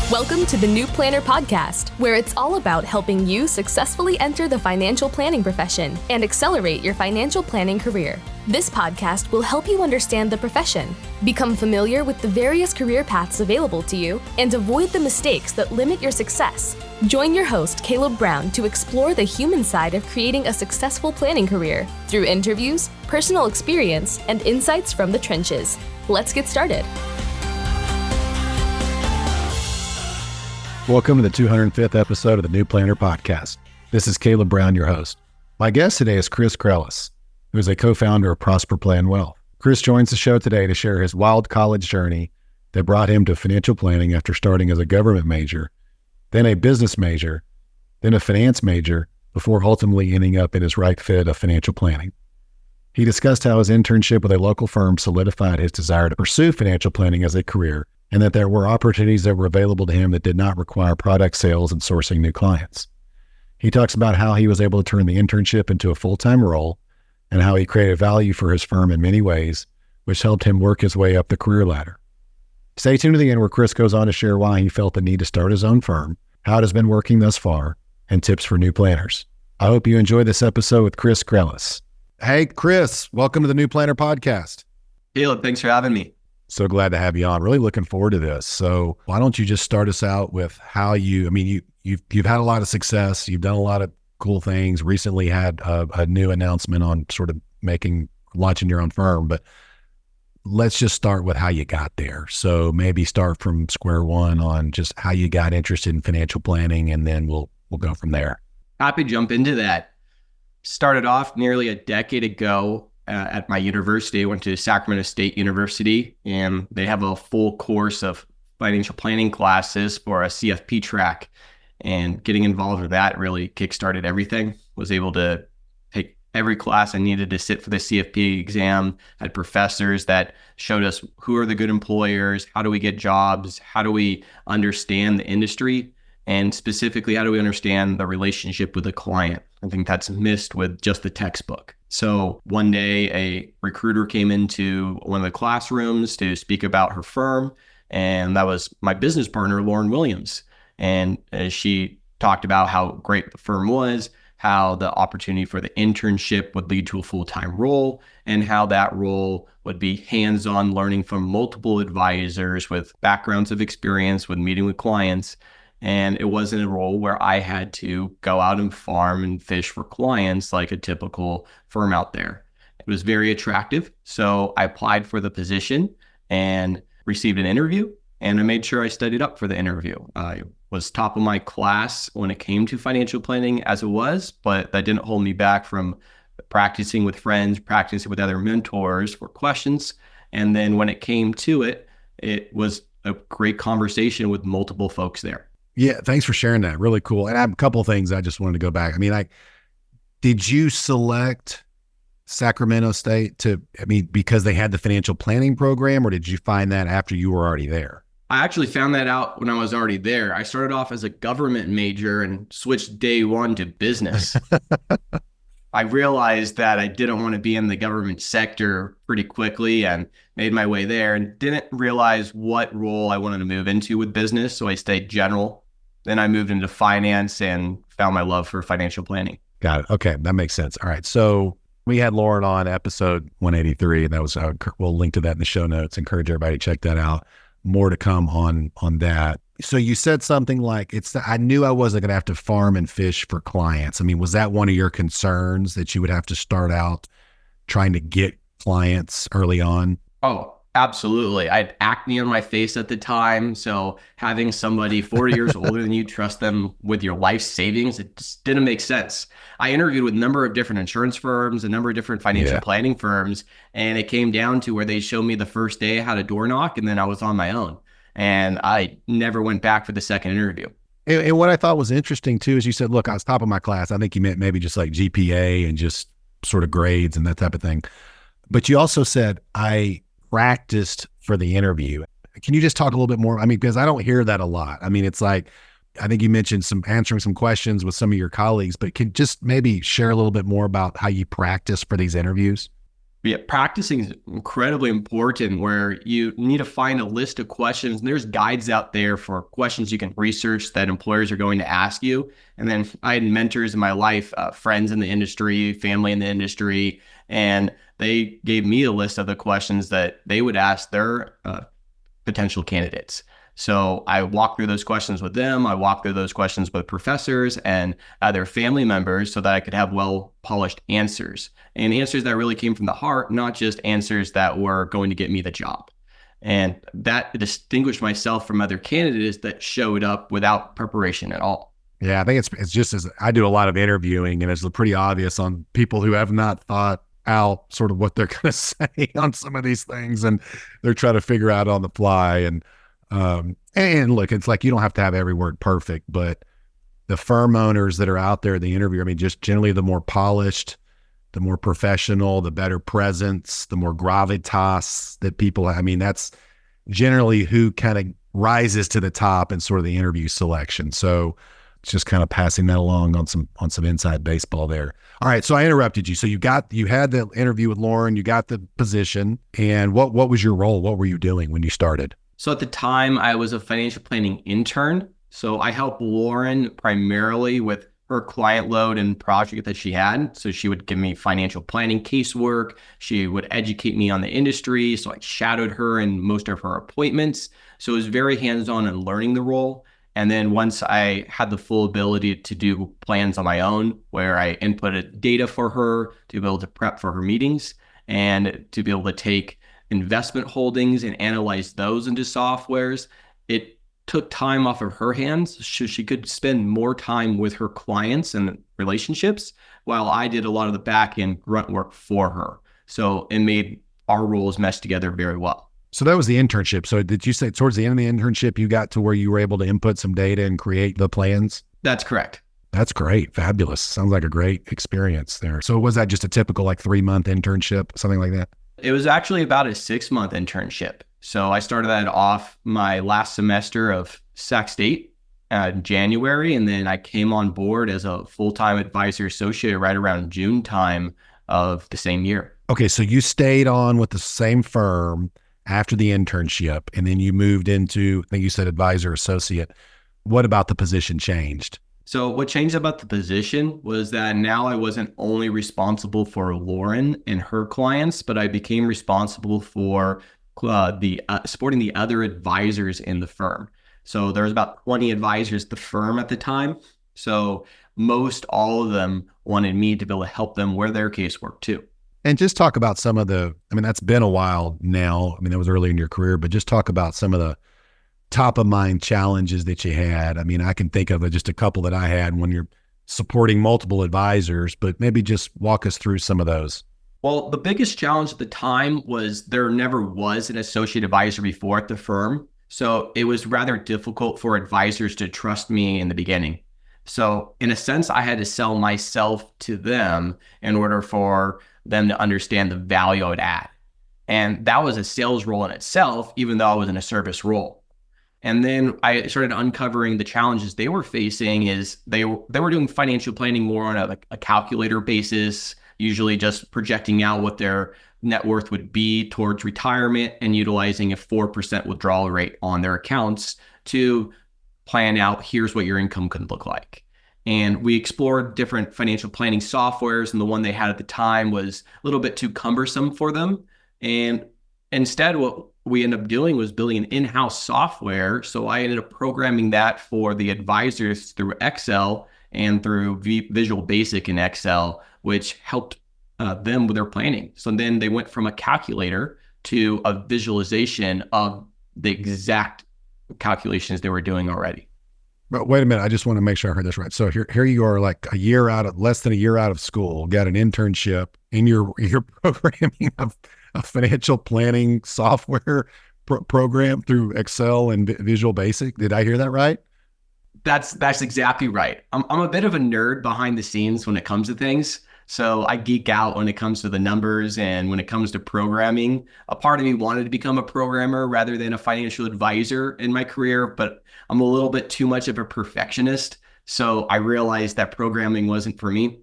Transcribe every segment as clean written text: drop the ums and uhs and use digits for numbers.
Welcome to the New Planner Podcast, where it's all about helping you successfully enter the financial planning profession and accelerate your financial planning career. This podcast will help you understand the profession, become familiar with the various career paths available to you, and avoid the mistakes that limit your success. Join your host, Caleb Brown, to explore the human side of creating a successful planning career through interviews, personal experience, and insights from the trenches. Let's get started. Welcome to the 205th episode of the New Planner Podcast. This is Caleb Brown, your host. My guest today is Chris Grellas, who is a co-founder of ProsperPlan Wealth. Chris joins the show today to share his wild college journey that brought him to financial planning after starting as a government major, then a business major, then a finance major, before ultimately ending up in his right fit of financial planning. He discussed how his internship with a local firm solidified his desire to pursue financial planning as a career, and that there were opportunities that were available to him that did not require product sales and sourcing new clients. He talks about how he was able to turn the internship into a full-time role and how he created value for his firm in many ways, which helped him work his way up the career ladder. Stay tuned to the end where Chris goes on to share why he felt the need to start his own firm, how it has been working thus far, and tips for new planners. I hope you enjoy this episode with Chris Grellas. Hey, Chris, welcome to the New Planner Podcast. Caleb, thanks for having me. So glad to have you on. Really looking forward to this. So why don't you just start us out with how you've had a lot of success. You've done a lot of cool things. Recently had a new announcement on sort of launching your own firm, but let's just start with how you got there. So maybe start from square one on just how you got interested in financial planning, and then we'll go from there. Happy to jump into that. Started off nearly a decade ago at my university. I went to Sacramento State University, and they have a full course of financial planning classes for a CFP track. And getting involved with that really kickstarted everything. Was able to take every class I needed to sit for the CFP exam. Had professors that showed us who are the good employers, how do we get jobs, how do we understand the industry, and specifically, how do we understand the relationship with the client? I think that's missed with just the textbook. So one day a recruiter came into one of the classrooms to speak about her firm, and that was my business partner, Lauren Williams. And she talked about how great the firm was, how the opportunity for the internship would lead to a full-time role, and how that role would be hands-on learning from multiple advisors with backgrounds of experience with meeting with clients. And it wasn't a role where I had to go out and farm and fish for clients like a typical firm out there. It was very attractive. So I applied for the position and received an interview, and I made sure I studied up for the interview. I was top of my class when it came to financial planning as it was, but that didn't hold me back from practicing with friends, practicing with other mentors for questions. And then when it came to it, it was a great conversation with multiple folks there. Yeah, thanks for sharing that. Really cool. And I have a couple of things I just wanted to go back. Did you select Sacramento State because they had the financial planning program, or did you find that after you were already there? I actually found that out when I was already there. I started off as a government major and switched day one to business. I realized that I didn't want to be in the government sector pretty quickly and made my way there, and didn't realize what role I wanted to move into with business. So I stayed general. Then I moved into finance and found my love for financial planning. Got it. Okay. That makes sense. All right. So we had Lauren on episode 183, and that was, we'll link to that in the show notes. Encourage everybody to check that out. More to come on that. So you said something like, I knew I wasn't going to have to farm and fish for clients. Was that one of your concerns, that you would have to start out trying to get clients early on? Oh, absolutely. I had acne on my face at the time. So having somebody 40 years older than you trust them with your life savings, it just didn't make sense. I interviewed with a number of different insurance firms, a number of different financial planning firms, and it came down to where they showed me the first day how to door knock, and then I was on my own. And I never went back for the second interview. And what I thought was interesting too, is you said, look, I was top of my class. I think you meant maybe just like GPA and just sort of grades and that type of thing. But you also said, I practiced for the interview. Can you just talk a little bit more? Because I don't hear that a lot. It's like, I think you mentioned answering some questions with some of your colleagues, but can just maybe share a little bit more about how you practice for these interviews? Yeah, practicing is incredibly important where you need to find a list of questions. And there's guides out there for questions you can research that employers are going to ask you. And then I had mentors in my life, friends in the industry, family in the industry, and they gave me a list of the questions that they would ask their potential candidates. So I walked through those questions with them. I walked through those questions with professors and their family members so that I could have well-polished answers and answers that really came from the heart, not just answers that were going to get me the job. And that distinguished myself from other candidates that showed up without preparation at all. Yeah, I think it's just as I do a lot of interviewing, and it's pretty obvious on people who have not thought out sort of what they're going to say on some of these things, and they're trying to figure out on the fly. And look, it's like you don't have to have every word perfect, but the firm owners that are out there in the interview, I mean, just generally the more polished, the more professional, the better presence, the more gravitas that people, I mean, that's generally who kind of rises to the top in sort of the interview selection. So it's just kind of passing that along on some inside baseball there. All right. So I interrupted you. So you had the interview with Lauren, you got the position, and what was your role? What were you doing when you started? So at the time I was a financial planning intern. So I helped Lauren primarily with her client load and project that she had. So she would give me financial planning casework. She would educate me on the industry. So I shadowed her in most of her appointments. So it was very hands-on in learning the role. And then once I had the full ability to do plans on my own, where I inputted data for her to be able to prep for her meetings and to be able to take investment holdings and analyze those into softwares, it took time off of her hands so she could spend more time with her clients and relationships while I did a lot of the back end grunt work for her. So it made our roles mesh together very well. So that was the internship. So did you say towards the end of the internship, you got to where you were able to input some data and create the plans? That's correct. That's great. Fabulous. Sounds like a great experience there. So was that just a typical 3-month internship, something like that? It was actually about a 6-month internship. So I started that off my last semester of Sac State in January, and then I came on board as a full-time advisor associate right around June time of the same year. Okay, so you stayed on with the same firm after the internship, and then you moved into, I think you said advisor associate. What about the position changed? So what changed about the position was that now I wasn't only responsible for Lauren and her clients, but I became responsible for supporting the other advisors in the firm. So there was about 20 advisors at the firm at the time. So most all of them wanted me to be able to help them with their casework too. And just talk about some of that's been a while now. I mean, that was early in your career, but just talk about some of the top of mind challenges that you had. I mean, I can think of just a couple that I had when you're supporting multiple advisors, but maybe just walk us through some of those. Well, the biggest challenge at the time was there never was an associate advisor before at the firm. So it was rather difficult for advisors to trust me in the beginning. So in a sense, I had to sell myself to them in order for them to understand the value I would add. And that was a sales role in itself, even though I was in a service role. And then I started uncovering the challenges they were facing is they were doing financial planning more on a calculator basis, usually just projecting out what their net worth would be towards retirement and utilizing a 4% withdrawal rate on their accounts to plan out, here's what your income could look like. And we explored different financial planning softwares, and the one they had at the time was a little bit too cumbersome for them. And instead, what we ended up doing was building an in-house software. So I ended up programming that for the advisors through Excel and through Visual Basic in Excel, which helped them with their planning. So then they went from a calculator to a visualization of the exact calculations they were doing already. But wait a minute, I just want to make sure I heard this right. So here you are, like less than a year out of school, got an internship, and you're programming a financial planning software program through Excel and Visual Basic. Did I hear that right? That's exactly right. I'm a bit of a nerd behind the scenes when it comes to things. So I geek out when it comes to the numbers and when it comes to programming. A part of me wanted to become a programmer rather than a financial advisor in my career, but I'm a little bit too much of a perfectionist. So I realized that programming wasn't for me.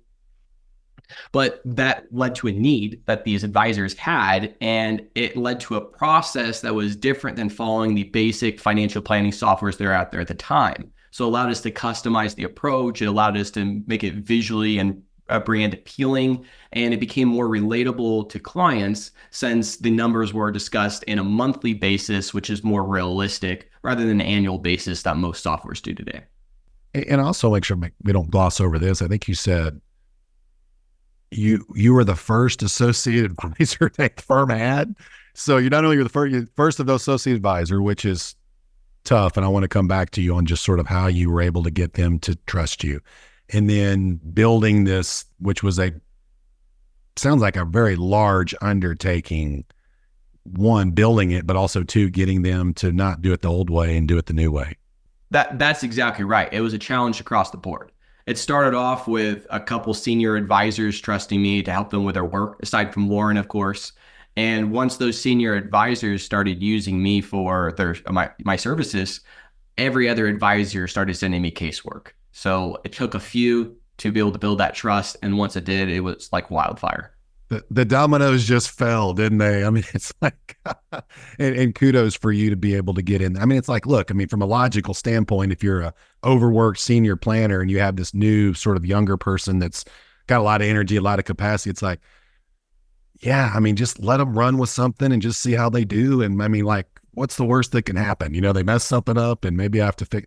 But that led to a need that these advisors had, and it led to a process that was different than following the basic financial planning softwares that are out there at the time. So it allowed us to customize the approach. It allowed us to make it visually and brand appealing, and it became more relatable to clients since the numbers were discussed in a monthly basis, which is more realistic rather than an annual basis that most softwares do today. And also make sure we don't gloss over this. I think you said you were the first associate advisor that firm had. So you're not only the first of those associate advisor, which is tough. And I want to come back to you on just sort of how you were able to get them to trust you. And then building this, which was sounds like a very large undertaking, one, building it, but also two, getting them to not do it the old way and do it the new way. That's exactly right. It was a challenge across the board. It started off with a couple senior advisors trusting me to help them with their work, aside from Warren, of course. And once those senior advisors started using me for my services, every other advisor started sending me casework. So it took a few to be able to build that trust. And once it did, it was like wildfire. The dominoes just fell, didn't they? I mean, it's like, and kudos for you to be able to get in. I mean, it's like, look, I mean, from a logical standpoint, if you're a overworked senior planner and you have this new sort of younger person that's got a lot of energy, a lot of capacity, it's like, yeah, I mean, just let them run with something and just see how they do. And I mean, like, what's the worst that can happen? You know, they mess something up and maybe I have to fix.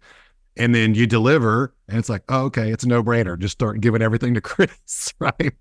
And then you deliver and it's like, oh, okay, it's a no-brainer. Just start giving everything to Chris, right?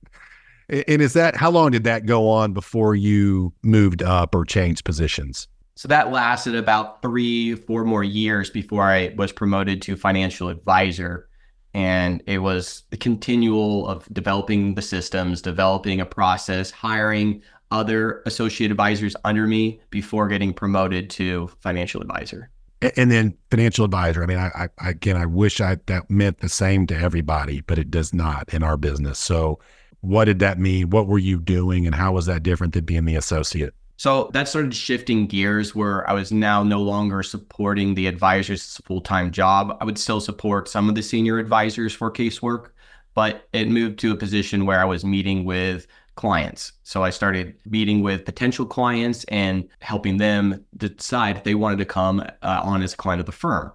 And how long did that go on before you moved up or changed positions? So that lasted about 3-4 more years before I was promoted to financial advisor. And it was the continual of developing the systems, developing a process, hiring other associate advisors under me before getting promoted to financial advisor. And then financial advisor. I mean, I wish that meant the same to everybody, but it does not in our business. So what did that mean? What were you doing and how was that different than being the associate? So that started shifting gears where I was now no longer supporting the advisors as a full-time job. I would still support some of the senior advisors for casework, but it moved to a position where I was meeting with clients. So I started meeting with potential clients and helping them decide if they wanted to come on as a client of the firm.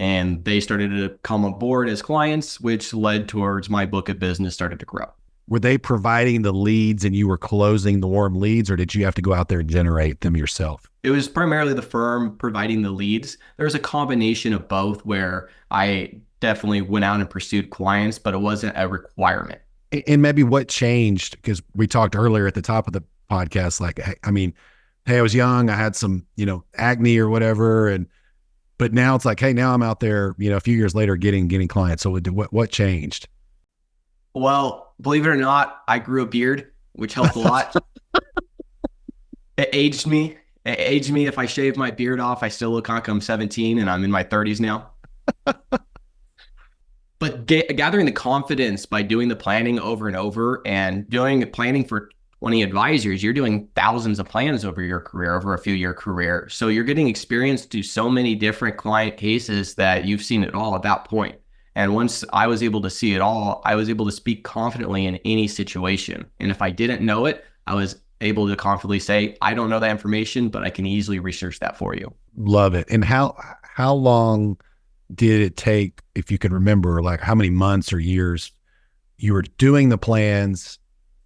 And they started to come on board as clients, which led towards my book of business started to grow. Were they providing the leads and you were closing the warm leads, or did you have to go out there and generate them yourself? It was primarily the firm providing the leads. There was a combination of both where I definitely went out and pursued clients, but it wasn't a requirement. And maybe what changed, because we talked earlier at the top of the podcast, like, I mean, hey, I was young, I had some, acne or whatever. But now it's like, hey, now I'm out there, a few years later getting clients. So what changed? Well, believe it or not, I grew a beard, which helped a lot. It aged me. If I shave my beard off, I still look like I'm 17 and I'm in my 30s now. But gathering the confidence by doing the planning over and over and doing planning for 20 advisors, you're doing thousands of plans over your career, over a few-year career. So you're getting experience to so many different client cases that you've seen it all at that point. And once I was able to see it all, I was able to speak confidently in any situation. And if I didn't know it, I was able to confidently say, I don't know that information, but I can easily research that for you. Love it. And how long did it take, if you can remember, like how many months or years you were doing the plans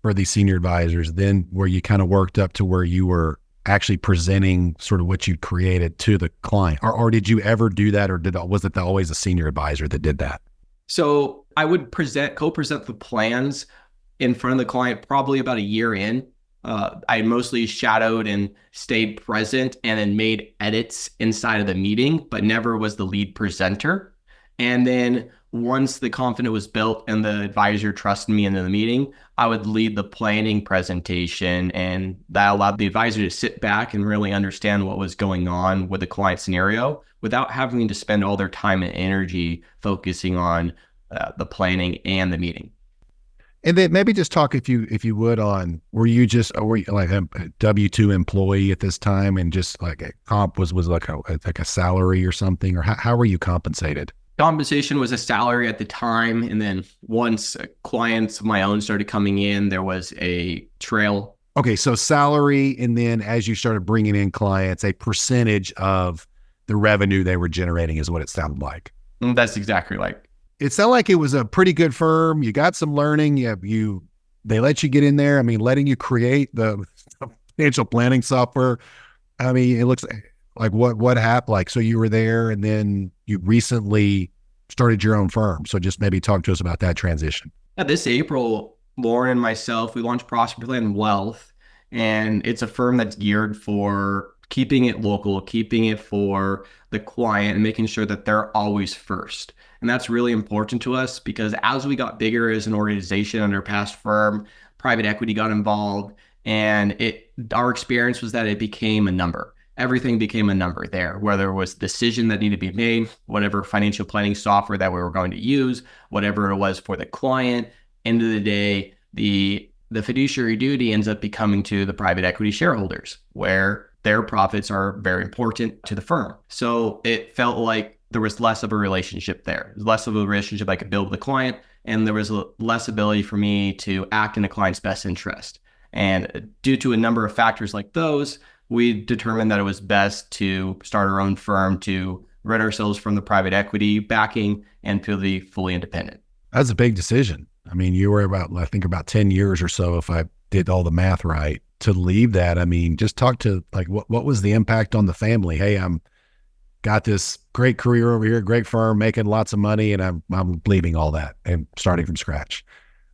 for these senior advisors, then where you kind of worked up to where you were actually presenting sort of what you created to the client? Or did you ever do that, or was it always a senior advisor that did that? So I would co-present the plans in front of the client probably about a year in. I mostly shadowed and stayed present and then made edits inside of the meeting, but never was the lead presenter. And then once the confidence was built and the advisor trusted me into the meeting, I would lead the planning presentation, and that allowed the advisor to sit back and really understand what was going on with the client scenario without having to spend all their time and energy focusing on the planning and the meeting. And then maybe just talk, if you would, on, were you like a W-2 employee at this time, and just like a comp was like a salary or something, or how were you compensated? Compensation was a salary at the time. And then once clients of my own started coming in, there was a trail. Okay, so salary, and then as you started bringing in clients, a percentage of the revenue they were generating is what it sounded like. That's exactly like. It sounded like it was a pretty good firm. You got some learning. They let you get in there. I mean, letting you create the financial planning software. I mean, it looks like what happened? Like, so you were there, and then you recently started your own firm. So just maybe talk to us about that transition. Yeah, this April, Lauren and myself, we launched ProsperPlan Wealth, and it's a firm that's geared for keeping it local, keeping it for the client, and making sure that they're always first. And that's really important to us because as we got bigger as an organization under our past firm, private equity got involved, and our experience was that it became a number. Everything became a number there, whether it was a decision that needed to be made, whatever financial planning software that we were going to use, whatever it was for the client. End of the day, the fiduciary duty ends up becoming to the private equity shareholders, where their profits are very important to the firm. So it felt like there was less of a relationship there, less of a relationship I could build with the client, and there was less ability for me to act in the client's best interest. And due to a number of factors like those, we determined that it was best to start our own firm to rid ourselves from the private equity backing and to be fully independent. That's a big decision. I mean, you were about 10 years or so, if I did all the math right, to leave that. I mean, just talk to like, what was the impact on the family? Hey, I'm got this great career over here, great firm, making lots of money, and I'm leaving all that and starting from scratch.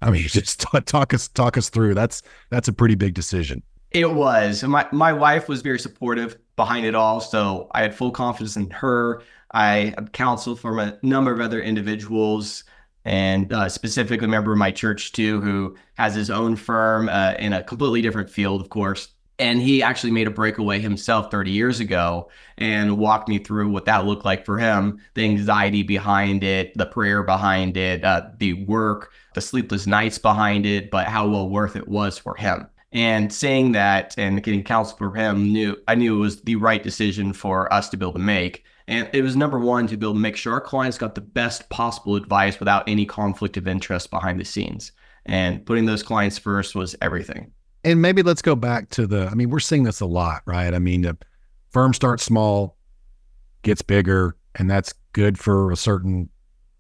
I mean, just talk us through. That's a pretty big decision. It was. My wife was very supportive behind it all, so I had full confidence in her. I had counsel from a number of other individuals, and specifically a member of my church too, who has his own firm in a completely different field, of course. And he actually made a breakaway himself 30 years ago and walked me through what that looked like for him, the anxiety behind it, the prayer behind it, the work, the sleepless nights behind it, but how well worth it was for him. And saying that and getting counsel from him, I knew it was the right decision for us to be able to make. And it was number one, to be able to make sure our clients got the best possible advice without any conflict of interest behind the scenes. And putting those clients first was everything. And maybe let's go back to we're seeing this a lot, right? I mean, the firm starts small, gets bigger, and that's good for a certain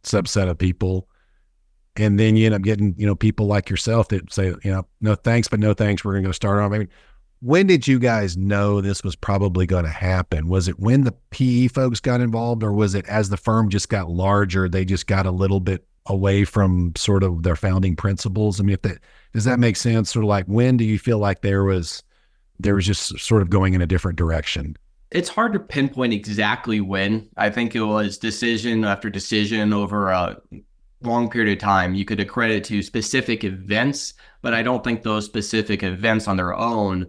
subset of people. And then you end up getting, people like yourself that say, no thanks, but no thanks. We're going to go start on. I mean, when did you guys know this was probably going to happen? Was it when the PE folks got involved, or was it as the firm just got larger, they just got a little bit away from sort of their founding principles? I mean, does that make sense? Sort of like, when do you feel like there was just sort of going in a different direction? It's hard to pinpoint exactly when. I think it was decision after decision over a long period of time. You could accredit to specific events, but I don't think those specific events on their own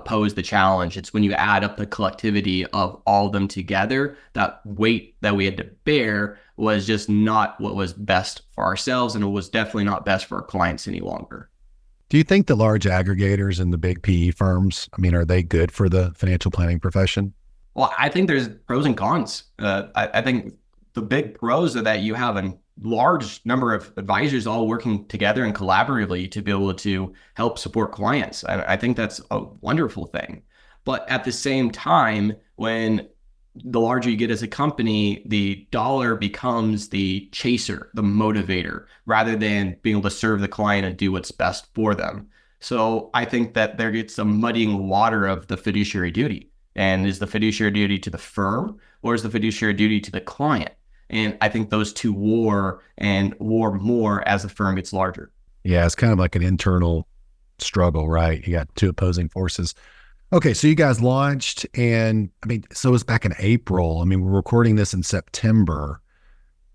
pose the challenge. It's when you add up the collectivity of all of them together, that weight that we had to bear was just not what was best for ourselves, and it was definitely not best for our clients any longer. Do you think the large aggregators and the big PE firms, I mean, are they good for the financial planning profession? Well, I think there's pros and cons. I think the big pros are that you have a large number of advisors all working together and collaboratively to be able to help support clients. I think that's a wonderful thing. But at the same time, when the larger you get as a company, the dollar becomes the chaser, the motivator, rather than being able to serve the client and do what's best for them. So I think that there gets some muddying water of the fiduciary duty. And is the fiduciary duty to the firm, or is the fiduciary duty to the client? And I think those two war more as the firm gets larger. Yeah, it's kind of like an internal struggle, right? You got two opposing forces. Okay, so you guys launched, and I mean, so it was back in April. I mean, we're recording this in September.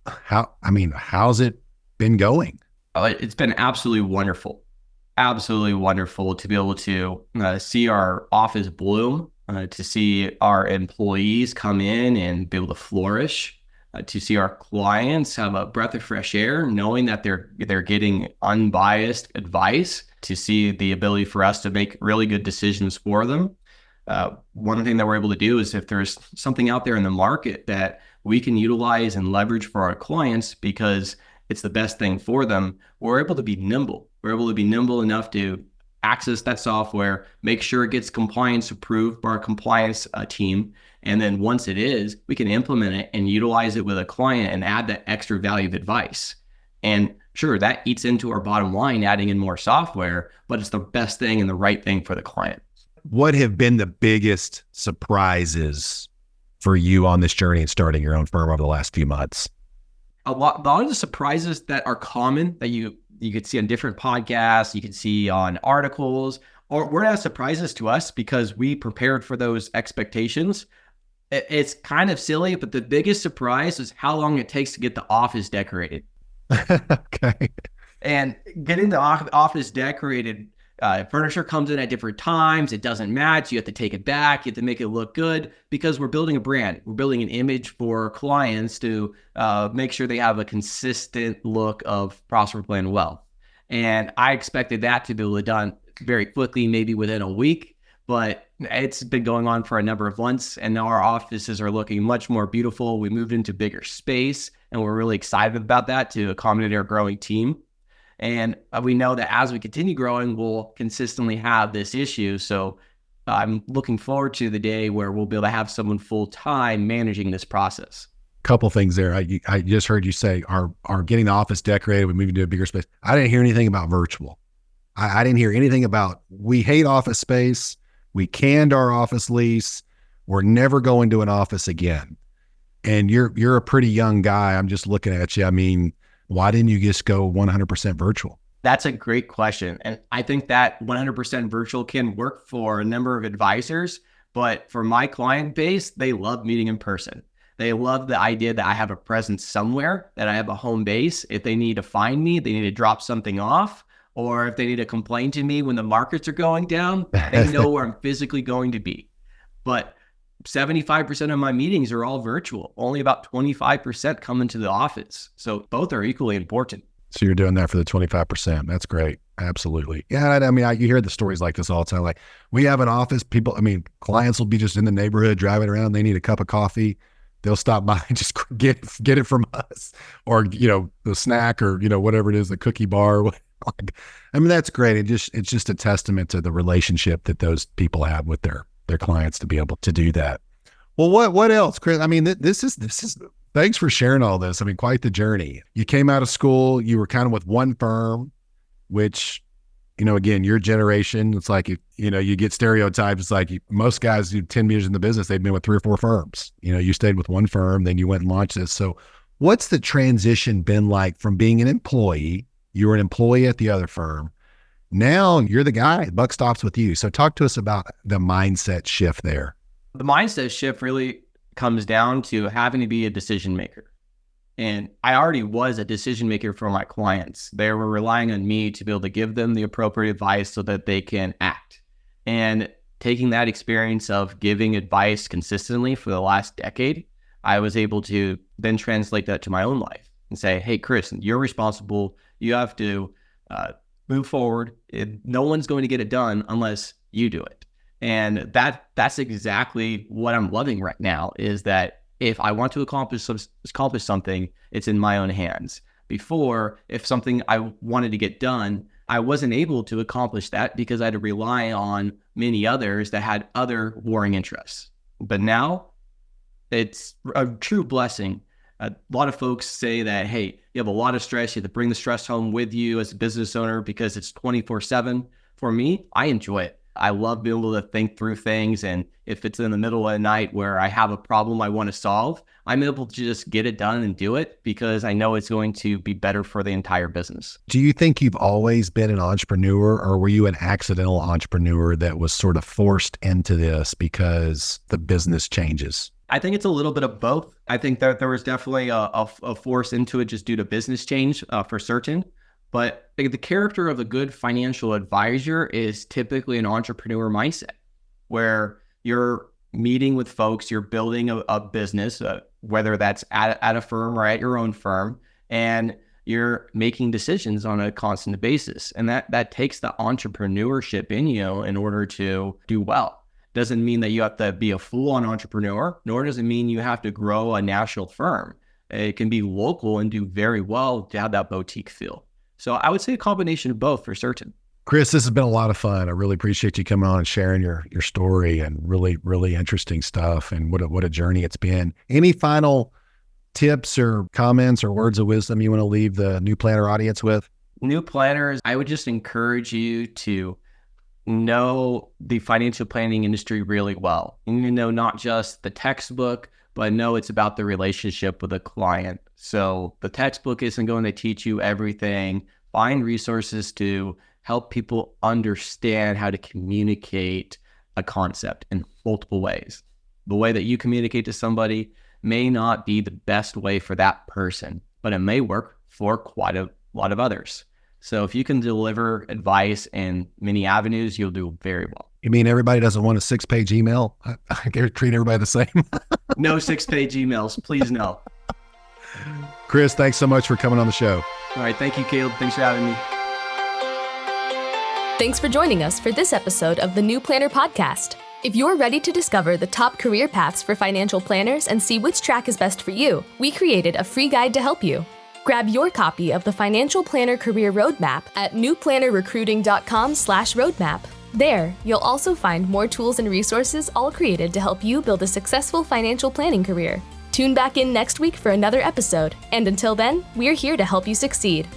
How's it been going? It's been absolutely wonderful. Absolutely wonderful to be able to see our office bloom, to see our employees come in and be able to flourish. To see our clients have a breath of fresh air, knowing that they're getting unbiased advice, to see the ability for us to make really good decisions for them. one thing that we're able to do is if there's something out there in the market that we can utilize and leverage for our clients because it's the best thing for them, we're able to be nimble. We're able to be nimble enough to access that software, make sure it gets compliance approved by our compliance team. And then once it is, we can implement it and utilize it with a client and add that extra value of advice. And sure, that eats into our bottom line, adding in more software, but it's the best thing and the right thing for the client. What have been the biggest surprises for you on this journey and starting your own firm over the last few months? A lot of the surprises that are common that you could see on different podcasts, you can see on articles, or were not surprises to us because we prepared for those expectations. It's kind of silly, but the biggest surprise is how long it takes to get the office decorated. Okay. And getting the office decorated, furniture comes in at different times. It doesn't match. You have to take it back. You have to make it look good because we're building a brand. We're building an image for clients to make sure they have a consistent look of ProsperPlan Wealth. And I expected that to be able to done very quickly, maybe within a week, but it's been going on for a number of months. And now our offices are looking much more beautiful. We moved into bigger space and we're really excited about that to accommodate our growing team. And we know that as we continue growing, we'll consistently have this issue. So I'm looking forward to the day where we'll be able to have someone full-time managing this process. Couple things there. I just heard you say our getting the office decorated, we moving to a bigger space. I didn't hear anything about virtual. I didn't hear anything about, we hate office space. We canned our office lease. We're never going to an office again. And you're a pretty young guy. I'm just looking at you. I mean, why didn't you just go 100% virtual? That's a great question. And I think that 100% virtual can work for a number of advisors, but for my client base, they love meeting in person. They love the idea that I have a presence somewhere, that I have a home base. If they need to find me, they need to drop something off, or if they need to complain to me when the markets are going down, they know where I'm physically going to be. But 75% of my meetings are all virtual. Only about 25% come into the office. So both are equally important. So you're doing that for the 25%. That's great. Absolutely. Yeah. I mean, you hear the stories like this all the time. Like, we have an office, clients will be just in the neighborhood driving around. They need a cup of coffee. They'll stop by and just get it from us, or, the snack, or, whatever it is, the cookie bar. I mean, that's great. It's just a testament to the relationship that those people have with their clients to be able to do that. Well, what else, Chris? I mean, this is, thanks for sharing all this. I mean, quite the journey. You came out of school, you were kind of with one firm, which, again, your generation, it's like, you get stereotypes. It's like most guys do 10 years in the business, they've been with 3 or 4 firms. You stayed with one firm, then you went and launched this. So what's the transition been like from being an employee? You were an employee at the other firm. Now you're the guy, the buck stops with you. So talk to us about the mindset shift there. The mindset shift really comes down to having to be a decision maker. And I already was a decision maker for my clients. They were relying on me to be able to give them the appropriate advice so that they can act. And taking that experience of giving advice consistently for the last decade, I was able to then translate that to my own life and say, hey, Chris, you're responsible. You have to move forward. No one's going to get it done unless you do it. And that's exactly what I'm loving right now, is that if I want to accomplish something, it's in my own hands. Before, if something I wanted to get done, I wasn't able to accomplish that because I had to rely on many others that had other warring interests. But now it's a true blessing. A lot of folks say that, hey, you have a lot of stress. You have to bring the stress home with you as a business owner because it's 24/7. For me, I enjoy it. I love being able to think through things. And if it's in the middle of the night where I have a problem I want to solve, I'm able to just get it done and do it because I know it's going to be better for the entire business. Do you think you've always been an entrepreneur, or were you an accidental entrepreneur that was sort of forced into this because the business changes? I think it's a little bit of both. I think that there was definitely a force into it just due to business change for certain. But the character of a good financial advisor is typically an entrepreneur mindset, where you're meeting with folks, you're building a business, whether that's at a firm or at your own firm, and you're making decisions on a constant basis. And that takes the entrepreneurship in you in order to do well. Doesn't mean that you have to be a full-on entrepreneur, nor does it mean you have to grow a national firm. It can be local and do very well to have that boutique feel. So I would say a combination of both for certain. Chris, this has been a lot of fun. I really appreciate you coming on and sharing your story and really, really interesting stuff, and what a journey it's been. Any final tips or comments or words of wisdom you want to leave the New Planner audience with? New planners, I would just encourage you to know the financial planning industry really well. You know, not just the textbook, but know it's about the relationship with a client. So the textbook isn't going to teach you everything. Find resources to help people understand how to communicate a concept in multiple ways. The way that you communicate to somebody may not be the best way for that person, but it may work for quite a lot of others. So if you can deliver advice in many avenues, you'll do very well. You mean everybody doesn't want a 6-page email? I can treat everybody the same. No 6-page emails, please no. Chris, thanks so much for coming on the show. All right, thank you, Caleb. Thanks for having me. Thanks for joining us for this episode of the New Planner Podcast. If you're ready to discover the top career paths for financial planners and see which track is best for you, we created a free guide to help you. Grab your copy of the Financial Planner Career Roadmap at newplannerrecruiting.com/roadmap. There, you'll also find more tools and resources all created to help you build a successful financial planning career. Tune back in next week for another episode, and until then, we're here to help you succeed.